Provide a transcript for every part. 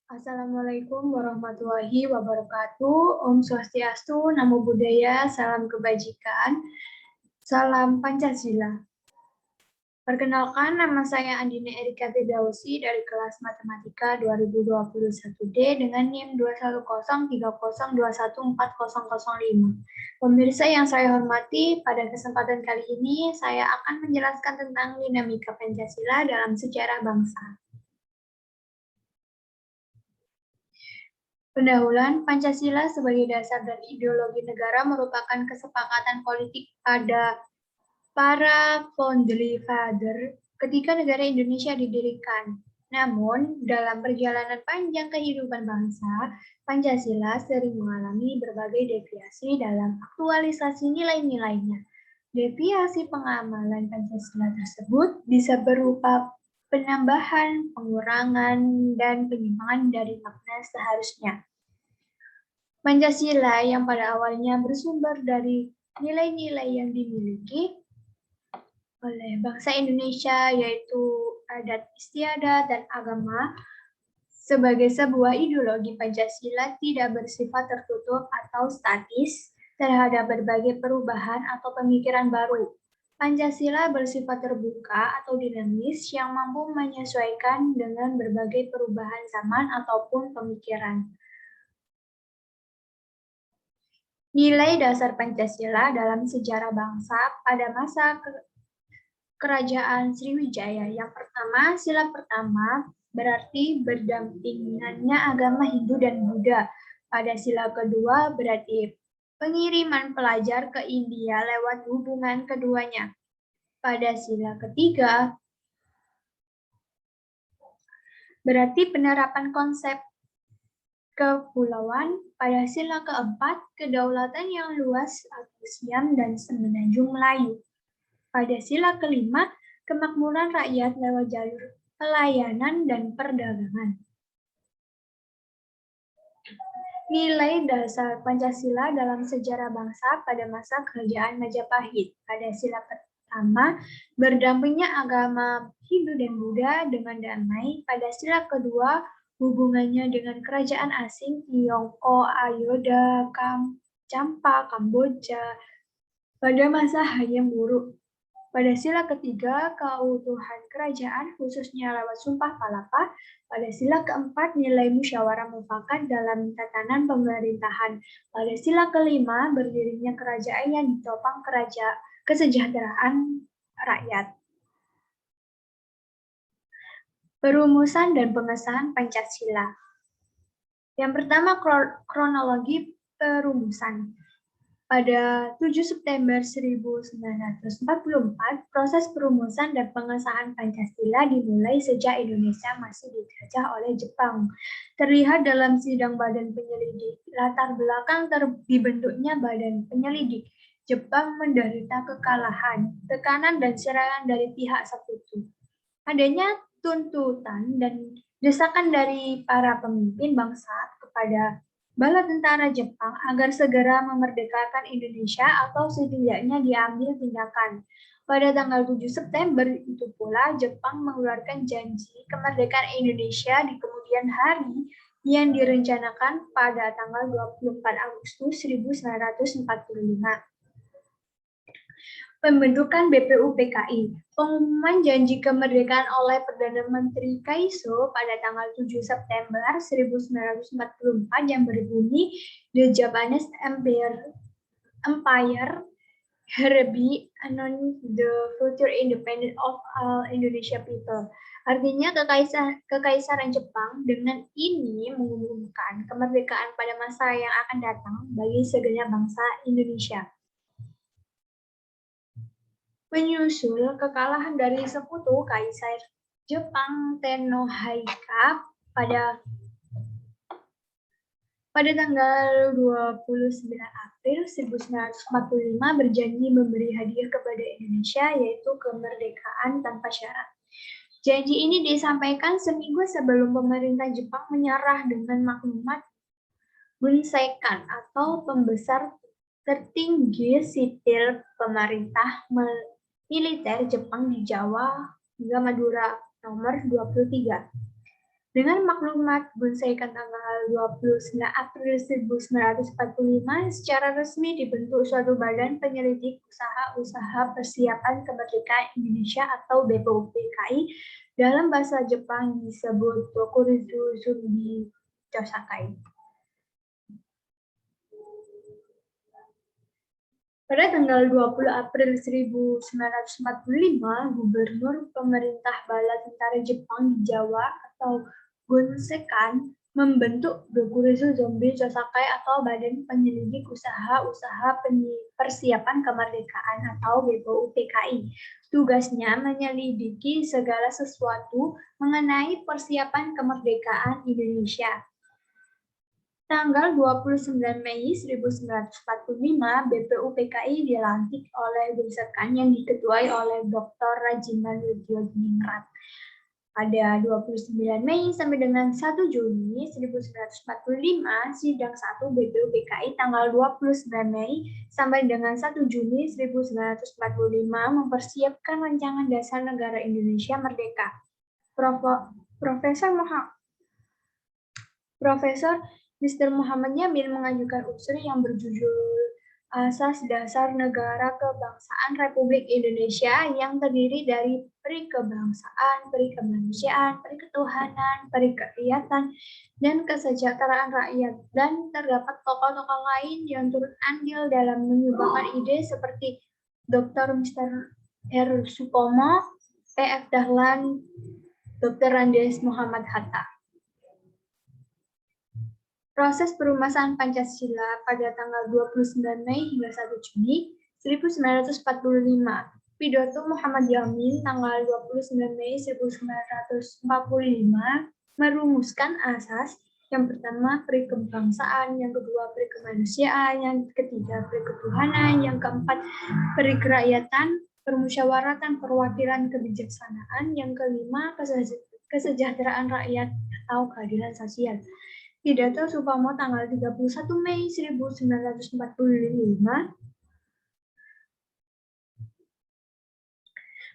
Assalamualaikum warahmatullahi wabarakatuh. Om Swastiastu, Namo Buddhaya, salam kebajikan, salam Pancasila. Perkenalkan, nama saya Andini Erika Firdausy dari kelas Matematika 2021D dengan NIM 21030201405. Pemirsa yang saya hormati, pada kesempatan kali ini saya akan menjelaskan tentang dinamika Pancasila dalam sejarah bangsa. Pendahuluan Pancasila sebagai dasar dan ideologi negara merupakan kesepakatan politik pada para founding father ketika negara Indonesia didirikan. Namun, dalam perjalanan panjang kehidupan bangsa, Pancasila sering mengalami berbagai deviasi dalam aktualisasi nilai-nilainya. Deviasi pengamalan Pancasila tersebut bisa berupa penambahan, pengurangan, dan penyimpangan dari makna seharusnya. Pancasila yang pada awalnya bersumber dari nilai-nilai yang dimiliki oleh bangsa Indonesia, yaitu adat istiadat dan agama, sebagai sebuah ideologi Pancasila tidak bersifat tertutup atau statis terhadap berbagai perubahan atau pemikiran baru. Pancasila bersifat terbuka atau dinamis yang mampu menyesuaikan dengan berbagai perubahan zaman ataupun pemikiran. Nilai dasar Pancasila dalam sejarah bangsa pada masa Kerajaan Sriwijaya. Yang pertama, sila pertama berarti berdampingannya agama Hindu dan Buddha. Pada sila kedua berarti pengiriman pelajar ke India lewat hubungan keduanya. Pada sila ketiga berarti penerapan konsep kepulauan. Pada sila keempat, kedaulatan yang luas atas Siam dan Semenanjung Melayu. Pada sila kelima, kemakmuran rakyat lewat jalur pelayanan dan perdagangan. Nilai dasar Pancasila dalam sejarah bangsa pada masa Kerajaan Majapahit. Pada sila pertama, berdampingnya agama Hindu dan Buddha dengan damai. Pada sila kedua, hubungannya dengan kerajaan asing Tiongkok, Ayodhya, Champa, Kamboja pada masa Hayam Wuruk. Pada sila ketiga, keutuhan kerajaan khususnya lewat Sumpah Palapa. Pada sila keempat, nilai musyawarah mufakat dalam tatanan pemerintahan. Pada sila kelima, berdirinya kerajaan yang ditopang kesejahteraan rakyat. Perumusan dan pengesahan Pancasila. Yang pertama, kronologi perumusan. Pada 7 September 1944, proses perumusan dan pengesahan Pancasila dimulai sejak Indonesia masih dijajah oleh Jepang. Terlihat dalam sidang Badan Penyelidik, latar belakang dibentuknya Badan Penyelidik. Jepang menderita kekalahan, tekanan dan serangan dari pihak sekutu. Adanya tuntutan dan desakan dari para pemimpin bangsa kepada bala tentara Jepang agar segera memerdekakan Indonesia atau setidaknya diambil tindakan. Pada tanggal 7 September itu pula Jepang mengeluarkan janji kemerdekaan Indonesia di kemudian hari yang direncanakan pada tanggal 24 Agustus 1945. Pembentukan BPUPKI. Pengumuman janji kemerdekaan oleh Perdana Menteri Kaiso pada tanggal 7 September 1944 yang berbunyi The Japanese Empire hereby announce the future independence of all Indonesia people. Artinya kekaisaran Jepang dengan ini mengumumkan kemerdekaan pada masa yang akan datang bagi segenap bangsa Indonesia. Menyusul kekalahan dari sekutu Kaisar Jepang Tenno Haika pada tanggal 29 April 1945 berjanji memberi hadiah kepada Indonesia, yaitu kemerdekaan tanpa syarat. Janji ini disampaikan seminggu sebelum pemerintah Jepang menyerah dengan maklumat Bunseikan atau pembesar tertinggi sipil pemerintah militer Jepang di Jawa hingga Madura nomor 23. Dengan maklumat Gunsekan tanggal 29 April 1945, secara resmi dibentuk suatu badan penyelidik usaha-usaha persiapan kemerdekaan Indonesia atau BPUPKI, dalam bahasa Jepang disebut Dokuritsu Zumbi Chosakai. Pada tanggal 20 April 1945, Gubernur Pemerintah Bala Tentara Jepang di Jawa atau Gunsekan membentuk Dokuritsu Zumbi Chosakai atau Badan Penyelidik Usaha-Usaha Persiapan Kemerdekaan atau BPUPKI. Tugasnya menyelidiki segala sesuatu mengenai persiapan kemerdekaan Indonesia. Tanggal 29 Mei 1945, BPUPKI dilantik oleh Gunsekan yang diketuai oleh Dr. Rajiman Widjodiningrat. Pada 29 Mei sampai dengan 1 Juni 1945, sidang 1 BPUPKI tanggal 29 Mei sampai dengan 1 Juni 1945 mempersiapkan rancangan dasar negara Indonesia Merdeka. Profesor Mr. Muhammad Yamin mengajukan unsur yang berjudul Asas Dasar Negara Kebangsaan Republik Indonesia yang terdiri dari peri kebangsaan, peri kemanusiaan, peri ketuhanan, peri kerakyatan, dan kesejahteraan rakyat. Dan terdapat tokoh-tokoh lain yang turut andil dalam menyumbangkan ide seperti Dr. Mr. R. Supomo, P.F. Dahlan, Dr. Andes Muhammad Hatta. Proses perumasan Pancasila pada tanggal 29 Mei hingga 1 Juni 1945. Pidato Muhammad Yamin tanggal 29 Mei 1945 merumuskan asas. Yang pertama, peri kebangsaan, yang kedua, peri kemanusiaan, yang ketiga, peri ketuhanan, yang keempat, peri kerakyatan, permusyawaratan perwakilan kebijaksanaan, yang kelima, kesejahteraan rakyat atau keadilan sosial. Pidato Supomo tanggal 31 Mei 1945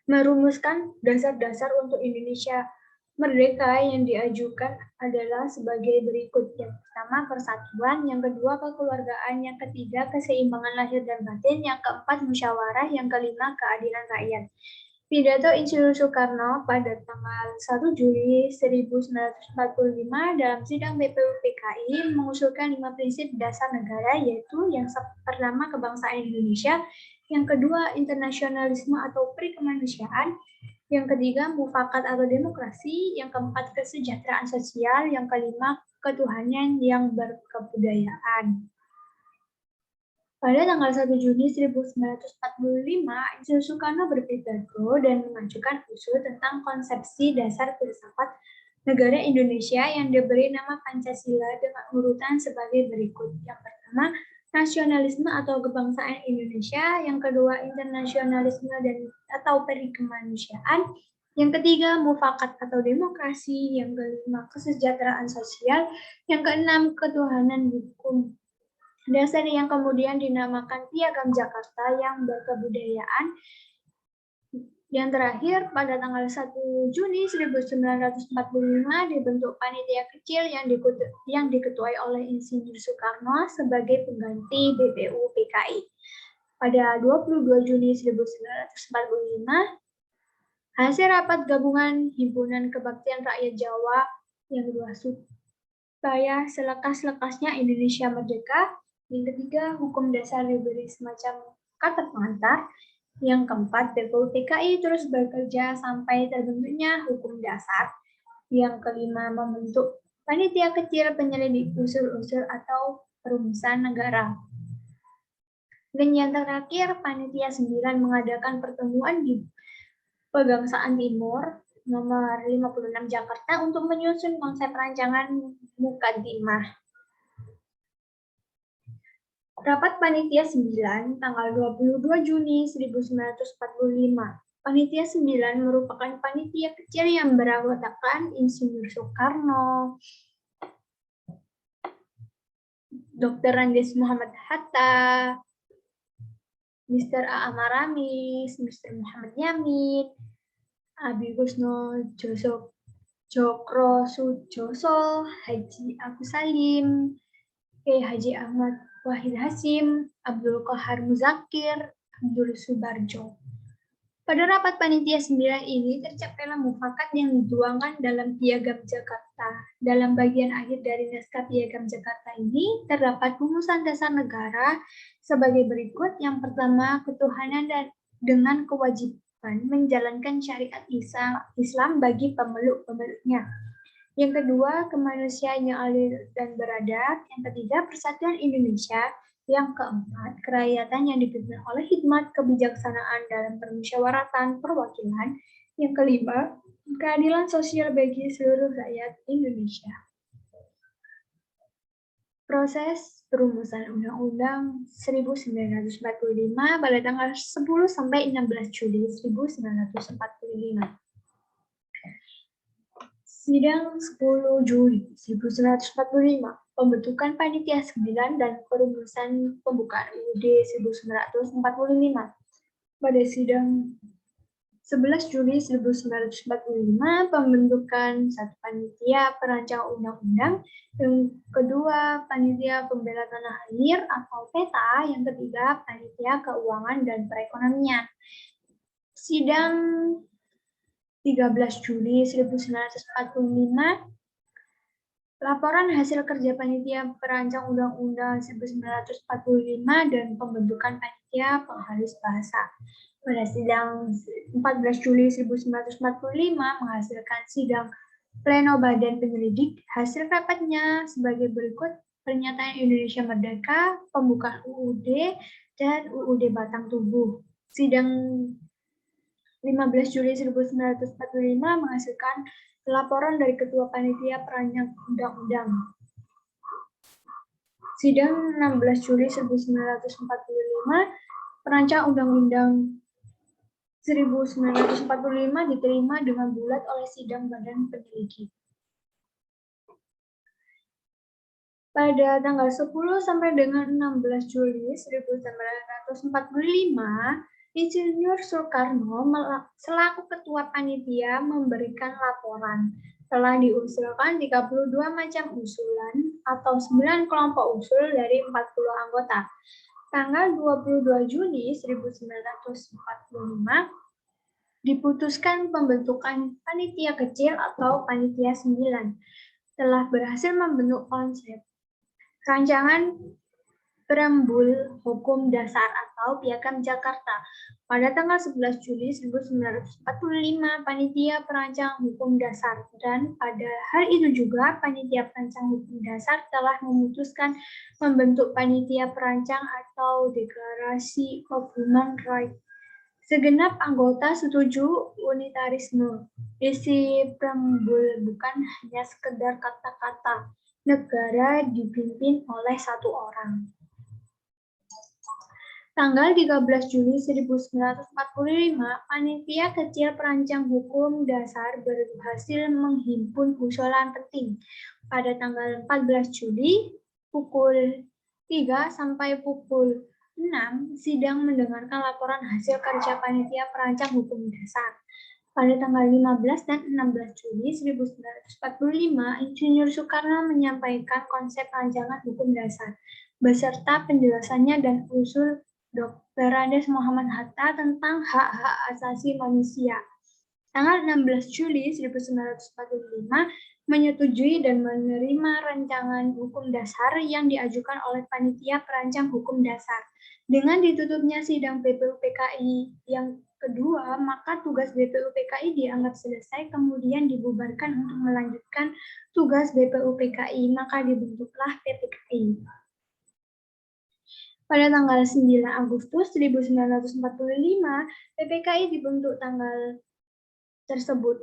merumuskan dasar-dasar untuk Indonesia Merdeka yang diajukan adalah sebagai berikut. Yang pertama, persatuan, yang kedua, kekeluargaan, yang ketiga, keseimbangan lahir dan batin, yang keempat, musyawarah, yang kelima, keadilan rakyat. Pidato Insinyur Soekarno pada tanggal 1 Juli 1945 dalam sidang BPUPKI mengusulkan 5 prinsip dasar negara, yaitu yang pertama, kebangsaan Indonesia, yang kedua, internasionalisme atau peri kemanusiaan, yang ketiga, mufakat atau demokrasi, yang keempat, kesejahteraan sosial, yang kelima, ketuhanan yang berkebudayaan. Pada tanggal 1 Juni 1945, Insinyur Soekarno berpidato dan mengajukan usul tentang konsepsi dasar filsafat negara Indonesia yang diberi nama Pancasila dengan urutan sebagai berikut. Yang pertama, nasionalisme atau kebangsaan Indonesia, yang kedua, internasionalisme dan atau peri kemanusiaan, yang ketiga, mufakat atau demokrasi, yang kelima, kesejahteraan sosial, yang keenam, ketuhanan hukum dasar yang kemudian dinamakan Piagam Jakarta yang berkebudayaan. Yang terakhir, pada tanggal 1 Juni 1945 dibentuk panitia kecil yang diketuai oleh Insinyur Soekarno sebagai pengganti BPUPKI. Pada 22 Juni 1945, hasil rapat gabungan Himpunan Kebaktian Rakyat Jawa yang kedua, supaya selekas-lekasnya Indonesia merdeka. Yang ketiga, hukum dasar diberi semacam kata pengantar. Yang keempat, BPUPKI terus bekerja sampai terbentuknya hukum dasar. Yang kelima, membentuk panitia kecil penyelidik usul-usul atau perumusan negara. Dan yang terakhir, panitia 9 mengadakan pertemuan di Pegangsaan Timur nomor 56 Jakarta untuk menyusun konsep rancangan Mukaddimah. Rapat Panitia 9 tanggal 22 Juni 1945. Panitia 9 merupakan panitia kecil yang beranggotakan Insinyur Soekarno, Dr. Andes Muhammad Hatta, Mr. A. Maramis, Mr. Muhammad Yamin, Abi Gusno Joseph Jokro Sujoso, Haji Agus Salim, Kiai Haji Ahmad Wahid Hasyim, Abdul Qahar Muzakir, Abdul Subarjo. Pada rapat panitia 9 ini tercapailah mufakat yang dituangkan dalam Piagam Jakarta. Dalam bagian akhir dari naskah Piagam Jakarta ini terdapat rumusan dasar negara sebagai berikut. Yang pertama, ketuhanan dan dengan kewajiban menjalankan syariat Islam bagi pemeluk-pemeluknya. Yang kedua, kemanusiaan yang adil dan beradab. Yang ketiga, persatuan Indonesia. Yang keempat, kerakyatan yang dipimpin oleh hikmat kebijaksanaan dalam permusyawaratan perwakilan. Yang kelima, keadilan sosial bagi seluruh rakyat Indonesia. Proses perumusan Undang-Undang 1945 pada tanggal 10 sampai 16 Juli 1945. Sidang 10 Juli 1945, pembentukan Panitia 9 dan perumusan pembukaan UUD 1945. Pada sidang 11 Juli 1945, pembentukan satu Panitia Perancang Undang-Undang, yang kedua Panitia Pembela Tanah Air atau PETA, yang ketiga Panitia Keuangan dan Perekonomian. Sidang 13 Juli 1945, laporan hasil kerja Panitia Perancang Undang-Undang 1945 dan pembentukan Panitia Penghalus Bahasa. Pada sidang 14 Juli 1945 menghasilkan sidang pleno Badan Penyelidik. Hasil rapatnya sebagai berikut: pernyataan Indonesia Merdeka, pembukaan UUD, dan UUD Batang Tubuh. Sidang 15 Juli 1945 menghasilkan laporan dari Ketua Panitia Perancang Undang-Undang. Sidang 16 Juli 1945, Perancang Undang-Undang 1945 diterima dengan bulat oleh Sidang Badan Penyelidik. Pada tanggal 10 sampai dengan 16 Juli 1945, Insinyur Soekarno selaku Ketua Panitia memberikan laporan. Telah diusulkan 32 macam usulan atau 9 kelompok usul dari 40 anggota. Tanggal 22 Juni 1945 diputuskan pembentukan Panitia Kecil atau Panitia 9. Telah berhasil membentuk konsep rancangan Preambul Hukum Dasar atau Piagam Jakarta. Pada tanggal 11 Juli 1945, Panitia Perancang Hukum Dasar, dan pada hari itu juga Panitia Perancang Hukum Dasar telah memutuskan membentuk Panitia Perancang atau Deklarasi of Human Rights. Segenap anggota setuju unitarisme. Isi preambul bukan hanya sekedar kata-kata. Negara dipimpin oleh satu orang. Tanggal 13 Juli 1945, Panitia Kecil Perancang Hukum Dasar berhasil menghimpun usulan penting. Pada tanggal 14 Juli, pukul 3 sampai pukul 6, sidang mendengarkan laporan hasil kerja Panitia Perancang Hukum Dasar. Pada tanggal 15 dan 16 Juli 1945, Insinyur Soekarno menyampaikan konsep rancangan hukum dasar, beserta penjelasannya dan usul Dr. Andes Muhammad Hatta tentang hak-hak asasi manusia. Tanggal 16 Juli 1945 menyetujui dan menerima rancangan hukum dasar yang diajukan oleh Panitia Perancang Hukum Dasar. Dengan ditutupnya sidang BPUPKI yang kedua, maka tugas BPUPKI dianggap selesai, kemudian dibubarkan untuk melanjutkan tugas BPUPKI, maka dibentuklah PPKI. Pada tanggal 9 Agustus 1945, PPKI dibentuk tanggal tersebut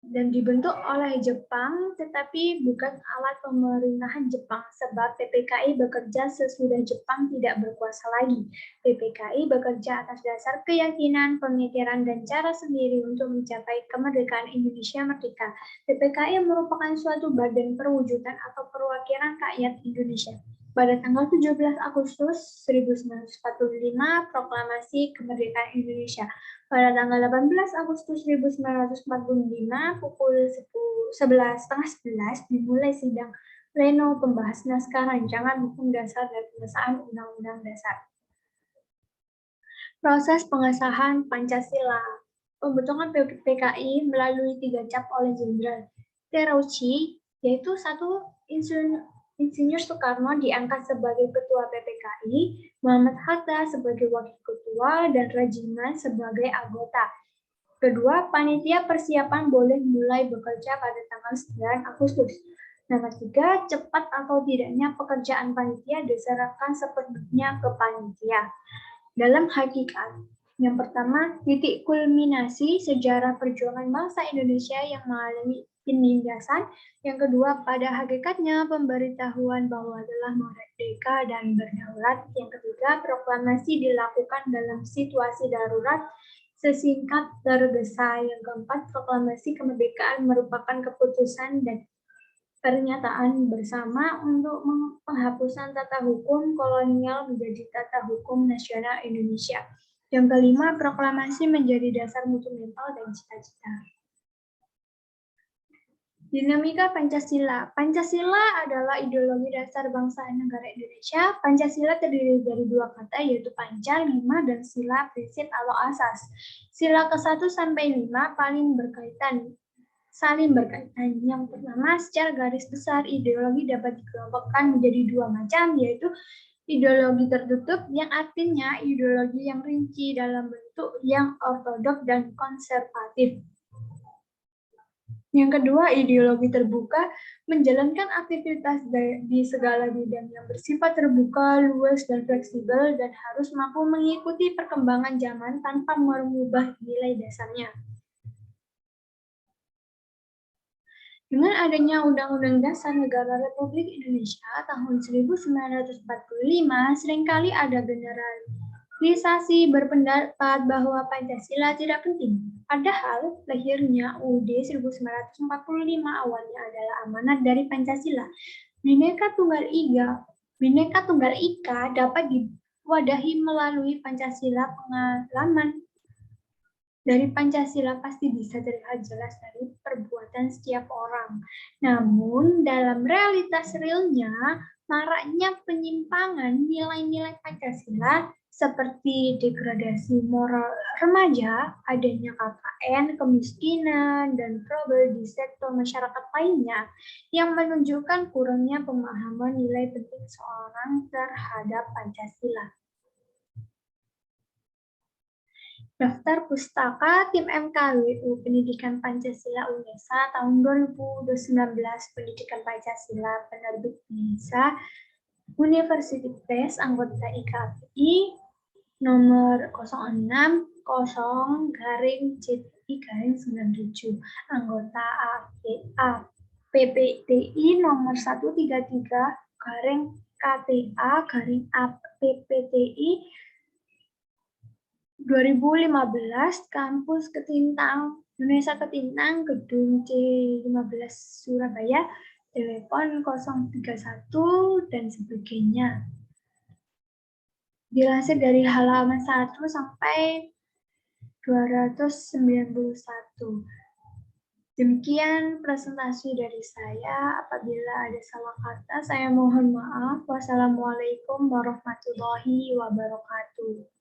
dan dibentuk oleh Jepang, tetapi bukan alat pemerintahan Jepang, sebab PPKI bekerja sesudah Jepang tidak berkuasa lagi. PPKI bekerja atas dasar keyakinan, pemikiran, dan cara sendiri untuk mencapai kemerdekaan Indonesia merdeka. PPKI merupakan suatu badan perwujudan atau perwakilan rakyat Indonesia. Pada tanggal 17 Agustus 1945, Proklamasi Kemerdekaan Indonesia. Pada tanggal 18 Agustus 1945 pukul 11.30 dimulai sidang pleno pembahas naskah rancangan hukum dasar dan pengesahan Undang-Undang Dasar. Proses pengesahan Pancasila. Pembentukan PKI melalui 3 cap oleh Jenderal Terauchi, yaitu 1. Insinyur Soekarno diangkat sebagai Ketua PPKI, Muhammad Hatta sebagai Wakil Ketua, dan Rajiman sebagai anggota. Kedua, panitia persiapan boleh mulai bekerja pada tanggal 9 Agustus. Nomor 3, cepat atau tidaknya pekerjaan panitia diserahkan sepenuhnya ke panitia. Dalam hakikat, yang pertama, titik kulminasi sejarah perjuangan bangsa Indonesia yang mengalami penindasan. Yang kedua, pada hakikatnya pemberitahuan bahwa telah merdeka dan berdaulat. Yang ketiga, proklamasi dilakukan dalam situasi darurat sesingkat tergesa. Yang keempat, proklamasi kemerdekaan merupakan keputusan dan pernyataan bersama untuk penghapusan tata hukum kolonial menjadi tata hukum nasional Indonesia. Yang kelima, proklamasi menjadi dasar mutu mental dan cita-cita. Dinamika Pancasila. Pancasila adalah ideologi dasar bangsa dan negara Indonesia. Pancasila terdiri dari 2 kata, yaitu panca, 5, dan sila, prinsip atau asas. Sila ke-1 sampai 5 saling berkaitan. Yang pertama, secara garis besar, ideologi dapat dikelompokkan menjadi 2 macam, yaitu ideologi tertutup, yang artinya ideologi yang rinci dalam bentuk yang ortodoks dan konservatif. Yang kedua, ideologi terbuka, menjalankan aktivitas di segala bidang yang bersifat terbuka, luas, dan fleksibel, dan harus mampu mengikuti perkembangan zaman tanpa mengubah nilai dasarnya. Dengan adanya Undang-Undang Dasar Negara Republik Indonesia tahun 1945, seringkali ada generalisasi berpendapat bahwa Pancasila tidak penting. Padahal, lahirnya UUD 1945 awalnya adalah amanat dari Pancasila. Bhinneka Tunggal Ika dapat diwadahi melalui Pancasila. Pengalaman dari Pancasila pasti bisa terlihat jelas dari perbuatan setiap orang. Namun, dalam realitas realnya, maraknya penyimpangan nilai-nilai Pancasila seperti degradasi moral remaja, adanya KKN, kemiskinan, dan trouble di sektor masyarakat lainnya yang menunjukkan kurangnya pemahaman nilai penting seorang terhadap Pancasila. Daftar Pustaka Tim MKWU Pendidikan Pancasila UNESA tahun 2019 Pendidikan Pancasila Penerbit Unesa University Press anggota IKPI nomor 06-0-CTI-97 anggota APPTI nomor 133-KTA-APPTI 2015 Kampus Ketintang, Unesa Ketintang, Gedung C15 Surabaya, telepon 031 dan sebagainya. Dilansir dari halaman 1 sampai 291. Demikian presentasi dari saya. Apabila ada salah kata, saya mohon maaf. Wassalamualaikum warahmatullahi wabarakatuh.